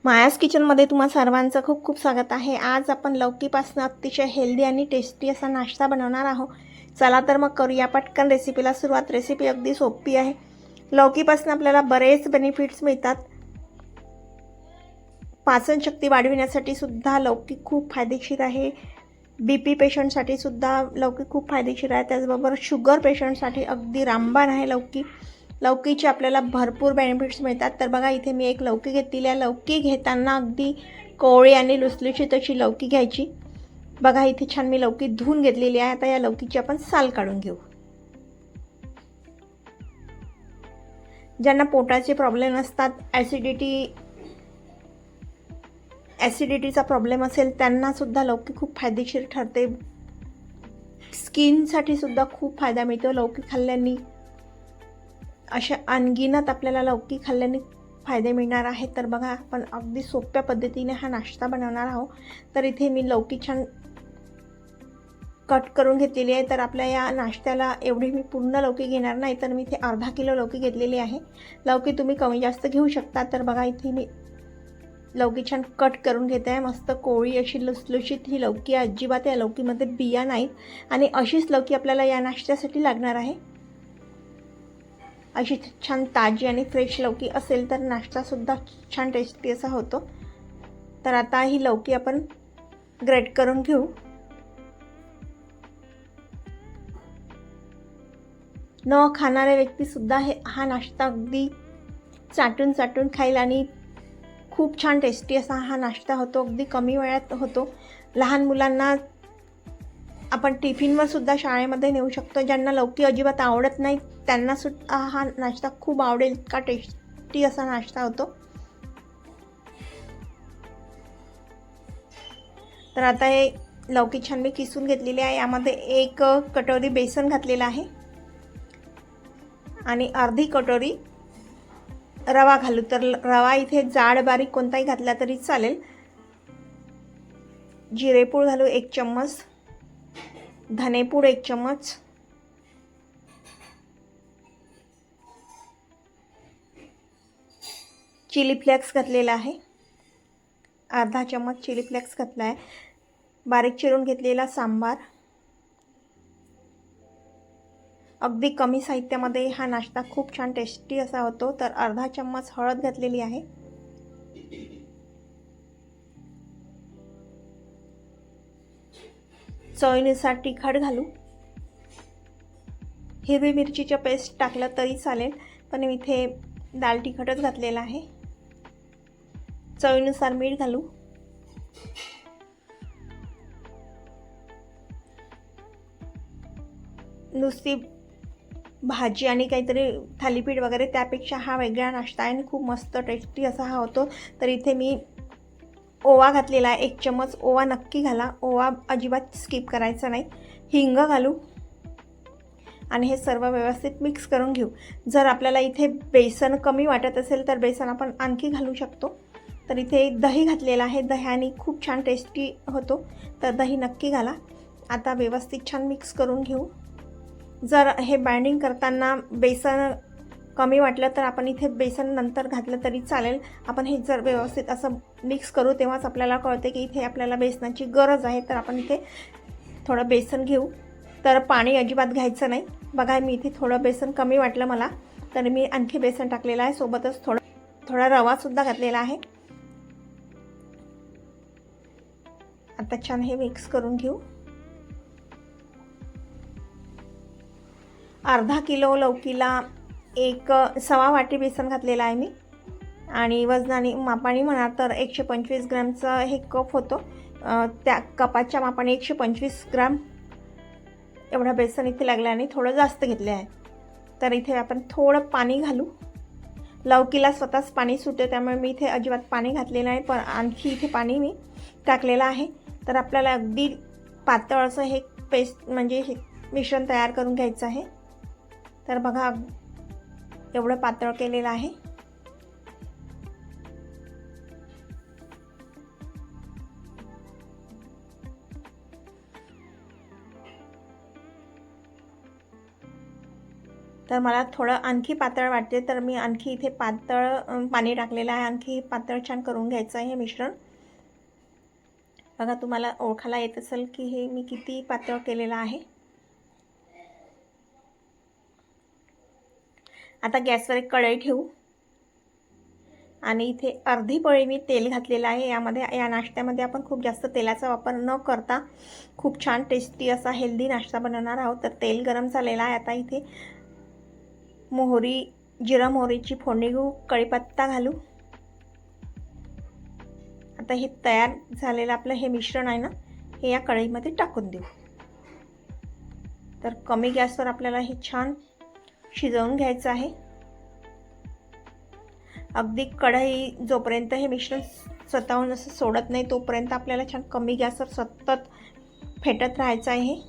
मायाज किचनमध्ये तुम्हा सर्वांचं खूप खूप स्वागत आहे। आज आपण लौकीपासून अतिशय हेल्दी आणि टेस्टी असा नाश्ता बनवणार आहोत। चला तर मग करूया पटकन रेसिपीला सुरुवात। रेसिपी अगदी सोपी आहे। लौकीपासून आपल्याला बरेच बेनिफिट्स मिळतात। पाचनशक्ती वाढविण्यासाठी सुद्धा लौकी खूप फायदेशीर आहे। बीपी पेशंटसाठी सुद्धा लौकी खूप फायदेशीर आहे। त्याचबरोबर शुगर पेशंटसाठी अगदी रामबाण आहे लौकी। लौकीचे आपल्याला भरपूर बेनिफिट्स मिळतात। तर बघा इथे मी एक लौकी घेतलेली आहे। लौकी घेताना अगदी कोवळी आणि लुसलुशीत अशी लौकी घ्यायची। बघा इथे छान मी लौकी धुवून घेतलेली आहे। आता या लौकीची आपण साल काढून घेऊ। ज्यांना पोटाचे प्रॉब्लेम असतात, ॲसिडिटीचा प्रॉब्लेम असेल त्यांना सुद्धा लौकी खूप फायदेशीर ठरते। स्किनसाठी सुद्धा खूप फायदा मिळतो लौकी खाल्ल्याने। अशा अनगिनत आपल्याला लौकी खाल्ल्याने फायदे मिळणार आहेत। तर बघा आपण अगदी सोप्या पद्धतीने हा नाश्ता बनवणार आहोत। तर इथे मी लौकी छान कट करून घेतलेली आहे। तर आपल्या या नाश्त्याला एवढी मी पूर्ण लौकी घेणार नाही, तर मी इथे अर्धा किलो लौकी घेतलेली आहे। लौकी तुम्ही कमी जास्त घेऊ शकता। तर बघा इथे मी लौकी छान कट करून घेते आहे। मस्त कोवळी अशी लुसलुशीत ही लौकी आहे। अजिबात या लौकीमध्ये बिया नाहीत आणि अशीच लौकी आपल्याला या नाश्त्यासाठी लागणार आहे। अशी छान ताजी आणि फ्रेश लौकी असेल तर नाश्तासुद्धा छान टेस्टी असा होतो। तर आता ही लौकी आपण ग्रेट करून घेऊ। न खाणारे व्यक्तीसुद्धा हा नाश्ता अगदी चाटून चाटून खाईल आणि खूप छान टेस्टी असा हा नाश्ता होतो। अगदी कमी वेळात होतो। लहान मुलांना आपण टिफिनवर सुद्धा शाळेमध्ये नेऊ शकतो। ज्यांना लौकी अजिबात आवडत नाही त्यांना सुद्धा हा नाश्ता खूप आवडेल। इतका टेस्टी असा नाश्ता होतो। तर आता हे लौकी छान मी किसून घेतलेली आहे। यामध्ये 1 कटोरी बेसन घातलेला आहे आणि अर्धी कटोरी रवा घालू। तर रवा इथे जाड बारीक कोणताही घातला तरी चालेल। जिरेपूड घालू 1 चम्मच, धनेपूड 1 चम्मच, चिली फ्लेक्स घातलेला आहे, अर्धा चम्मच चिली फ्लेक्स घातला आहे, बारीक चिरून घेतलेला सांबार। अगदी कमी साहित्यामध्ये हा नाश्ता खूप छान टेस्टी असा होतो। तर अर्धा चम्मच हळद घातलेली आहे, चवीनुसार तिखट घालू। हिरवी मिरचीचं पेस्ट टाकलं तरी चालेल, पण मी इथे दाल तिखटच घातलेला आहे। चवीनुसार मीठ घालू। नुसती भाजी आणि काहीतरी थालीपीठ वगैरे त्यापेक्षा हा वेगळा नाश्ता आहे आणि खूप मस्त टेस्टी असा हा होतो। तर इथे मी ओवा घातलेला आहे 1 चम्मच। ओवा नक्की घाला, ओवा अजिबात स्किप करायचा नाही। हिंग घालू आणि हे सर्व व्यवस्थित मिक्स करून घेऊ। जर आपल्याला इथे बेसन कमी वाटत असेल तर बेसन आपण आणखी घालू शकतो। तर इथे दही घातलेला आहे। दह्याने खूप छान टेस्टी होतो, तर दही नक्की घाला। आता व्यवस्थित छान मिक्स करून घेऊ। जर हे बाइंडिंग करताना बेसन कमी वाटलं तर आपण इथे बेसन नंतर घातलं तरी चालेल। आपण हे जर व्यवस्थित असं मिक्स करू तेव्हाच आपल्याला कळते की इथे आपल्याला बेसनाची गरज आहे। तर आपण इथे थोडं बेसन घेऊ। तर पाणी अजिबात घ्यायचं नाही। बघा मी इथे थोडं बेसन कमी वाटलं मला, तर मी आणखी बेसन टाकलेलं आहे। सोबतच थोडा रवासुद्धा घातलेला आहे। आता छान हे मिक्स करून घेऊ। अर्धा किलो लौकीला 1.25 वाटी बेसन घातलेलं आहे मी आणि वजनाने मापाने म्हणा तर 125 ग्रॅमचा हे कप होतो। त्या कपाच्या मापाने 125 ग्रॅम एवढा बेसन इथे लागला आणि थोडं जास्त घेतले आहे। तर इथे आपण थोडं पाणी घालू। लौकीला स्वतःच पाणी सुटते, त्यामुळे मी इथे अजिबात पाणी घातलेलं नाही, पण आणखी इथे पाणी मी टाकलेलं आहे। तर आपल्याला अगदी पातळ असं हे पेस्ट म्हणजे हे मिश्रण तयार करून घ्यायचं आहे। तर बघा एवढं पातळ केलेलं आहे। तर मला थोडं आणखी पातळ वाटते, तर मी आणखी इथे पातळ पाणी टाकलेलं आहे. आणखी पातळ छान करून घ्यायचं आहे हे मिश्रण. बघा, तुम्हाला ओळखायला येत असेल की हे मी किती पातळ केलेलं आहे. आता गॅसवर एक कढई ठेवू आणि इथे अर्धी पळी मी तेल घातलेलं आहे. या नाश्त्यामध्ये आपण खूप जास्त तेलाचा वापर न करता खूप छान टेस्टी असा हेल्दी नाश्ता बनवणार आहोत. तर तेल गरम झालेलं आहे. आता इथे जिरा मोहरीची फोडणी घेऊ, कढीपत्ता घालू. आता हे तयार झालेलं आपलं हे मिश्रण आहे ना, हे या कढईमध्ये टाकून देऊ. तर कमी गॅसवर आपल्याला हे छान शिजवून घ्यायचं आहे. अगदी कढई जोपर्यंत हे मिश्रण स्वतःहून असं सोडत नाही तोपर्यंत आपल्याला छान कमी गॅसवर सतत फेटत राहायचं आहे.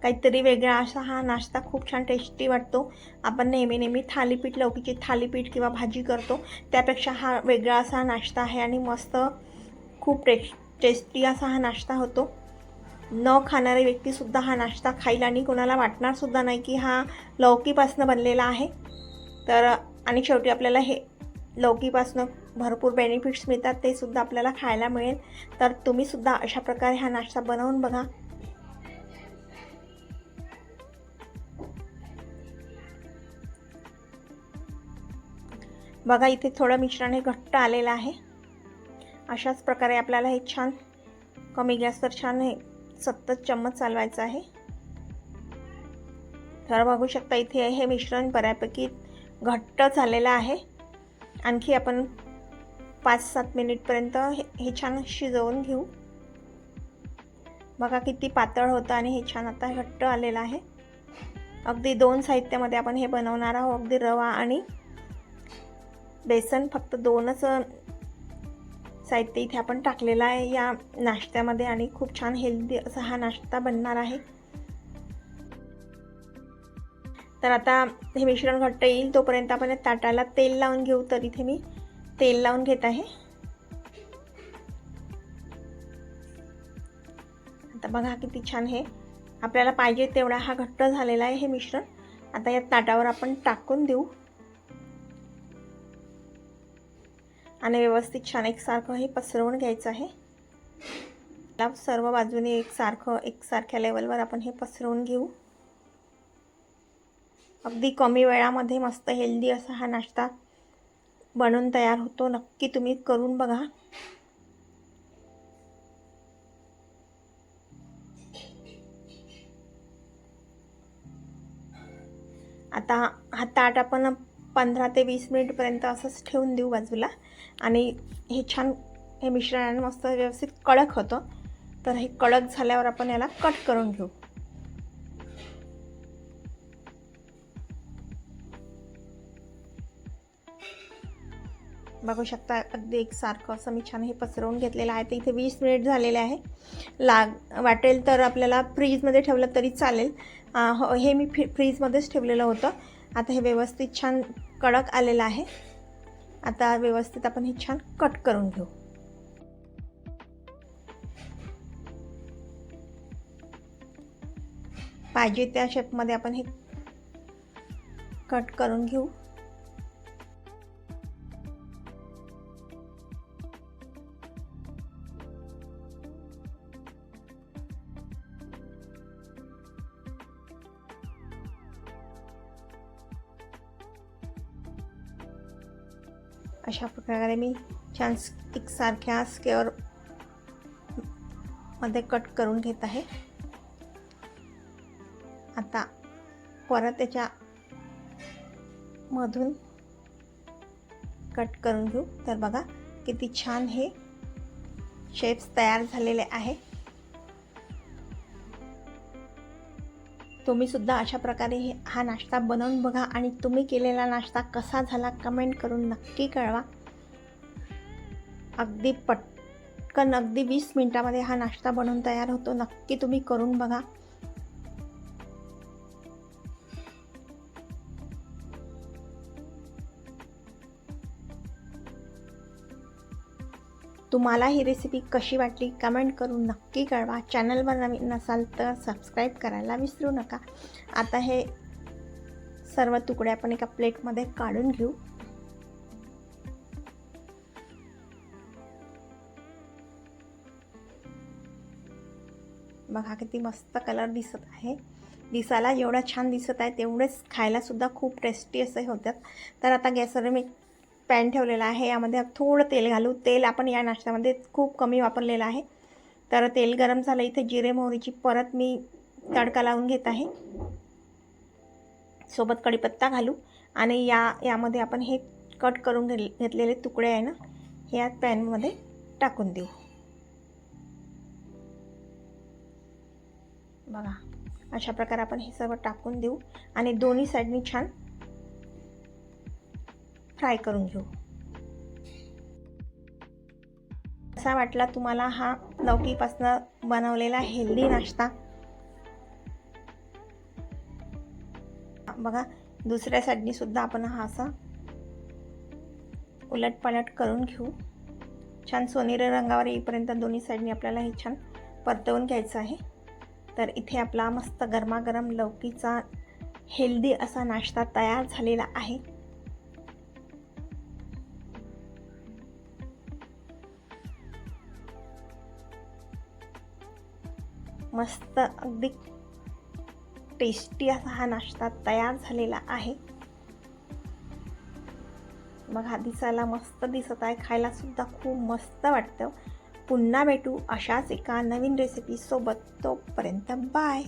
काहीतरी वेगळा असा हा नाश्ता खूप छान टेस्टी वाटतो. आपण नेहमी थालीपीठ, लौकीची थालीपीठ किंवा भाजी करतो, त्यापेक्षा हा वेगळा असा नाश्ता आहे आणि मस्त खूप टेस्टी असा हा नाश्ता होतो. न खाणारी व्यक्तीसुद्धा हा नाश्ता खाईल आणि कोणाला वाटणारसुद्धा नाही की हा लौकीपासनं बनलेला आहे. तर आणि शेवटी आपल्याला हे लौकीपासनं भरपूर बेनिफिट्स मिळतात, ते सुद्धा आपल्याला खायला मिळेल. तर तुम्हीसुद्धा अशा प्रकारे हा नाश्ता बनवून बघा. बघा, इथे थोडं मिश्रण हे घट्ट आलेलं आहे. अशाच प्रकारे आपल्याला हे छान कमी गॅसवर छान हे सतत चम्मच चालवायचं आहे. तर बघू शकता इथे हे मिश्रण बऱ्यापैकी घट्ट झालेलं आहे. आणखी आपण 5-7 मिनिटपर्यंत हे छान शिजवून घेऊ. बघा किती पातळ होतं आणि हे छान आता घट्ट आलेलं आहे. अगदी 2 साहित्यामध्ये आपण हे बनवणार आहोत. अगदी रवा आणि बेसन, फक्त 2च साहित्य इथे आपण टाकलेलं आहे या नाश्त्यामध्ये आणि खूप छान हेल्दी असा हा नाश्ता बनणार आहे. तर आता हे मिश्रण घट्ट येईल तोपर्यंत आपण ताटाला तेल लावून घेऊ. तर इथे मी तेल लावून घेत आहे. आता बघा किती छान हे आपल्याला पाहिजे तेवढा हा घट्ट झालेला आहे हे मिश्रण. आता या ताटावर आपण टाकून देऊ आणि व्यवस्थित छान एकसारखं हे पसरवून घ्यायचं आहे. सर्व बाजूने एकसारख्या लेवलवर आपण हे पसरवून घेऊ. अगदी कमी वेळामध्ये मस्त हेल्दी असा हा नाश्ता बनवून तयार होतो. नक्की तुम्ही करून बघा. आता हा ताट आपण 15 ते 20 मिनिटपर्यंत असंच ठेवून देऊ बाजूला आणि हे छान हे मिश्रण मस्त व्यवस्थित कडक होतं. तर हे कडक झाल्यावर आपण याला कट करून घेऊ. बघू शकता अगदी एकसारखं असं मी छान हे पसरवून घेतलेलं आहे. तर इथे 20 मिनिट झालेले आहे. वाटेल तर आपल्याला फ्रीजमध्ये ठेवलं तरी चालेल. हे मी फ्रीजमध्येच ठेवलेलं होतं. आता हे व्यवस्थित छान कडक आलेलं आहे. आता व्यवस्थित आपण हे छान कट करून घेऊ. पाहिजे त्या शेपमध्ये आपण हे कट करून घेऊ. अशा प्रकारे मी छान एकसारख्या स्क्वेअर मध्ये कट करून घेत आहे. आता परत त्याच्या मधून कट करून घेऊ. तर बघा किती छान हे शेप्स तयार झालेले आहे. तुम्ही सुद्धा अशा प्रकारे हा नाश्ता बनवून बघा आणि तुम्ही केलेला नाश्ता कसा झाला कमेंट करून नक्की कळवा. अगदी पटकन अगदी 20 मिनिटामध्ये हा नाश्ता बनवून तयार होतो. नक्की तुम्ही करून बघा. तुम्हाला ही रेसिपी कशी वाटली कमेंट करून नक्की कळवा. चॅनलवर नवीन नसाल तर सबस्क्राईब करायला विसरू नका. आता हे सर्व तुकडे आपण एका प्लेटमध्ये काढून घेऊ. बघा किती मस्त कलर दिसत आहे. दिसायला जेवढा छान दिसत आहे तेवढेच खायलासुद्धा खूप टेस्टी असे होतात. तर आता गॅसवर मी पॅन ठेवलेला आहे. यामध्ये थोडं तेल घालू. तेल आपण या नाश्त्यामध्ये खूप कमी वापरलेलं आहे. तर तेल गरम झालं. इथे जिरे मोहरीची परत मी तडका लावून घेत आहे. सोबत कढीपत्ता घालू आणि यामध्ये आपण हे कट करून घेतलेले तुकडे आहे ना, हे या पॅनमध्ये टाकून देऊ. बघा अशा प्रकारे आपण हे सर्व टाकून देऊ आणि दोन्ही साईडनी छान फ्राय करून घेऊ. कसा वाटला तुम्हाला हा लौकीपासून बनवलेला हेल्दी नाश्ता? बघा दुसऱ्या साईडनी सुद्धा आपण हा असा उलटपालट करून घेऊ. छान सोनेरी रंगावर येईपर्यंत दोन्ही साईडनी आपल्याला हे छान परतवून घ्यायचं आहे. तर इथे आपला मस्त गरमागरम लौकीचा हेल्दी असा नाश्ता तयार झालेला आहे. मस्त अगदी टेस्टी असा हा नाश्ता तयार झालेला आहे. बघा दिसायला मस्त दिसत आहे. खायला सुद्धा खूप मस्त वाटतं. पुन्हा भेटू अशाच एका नवीन रेसिपी सोबत. तोपर्यंत बाय.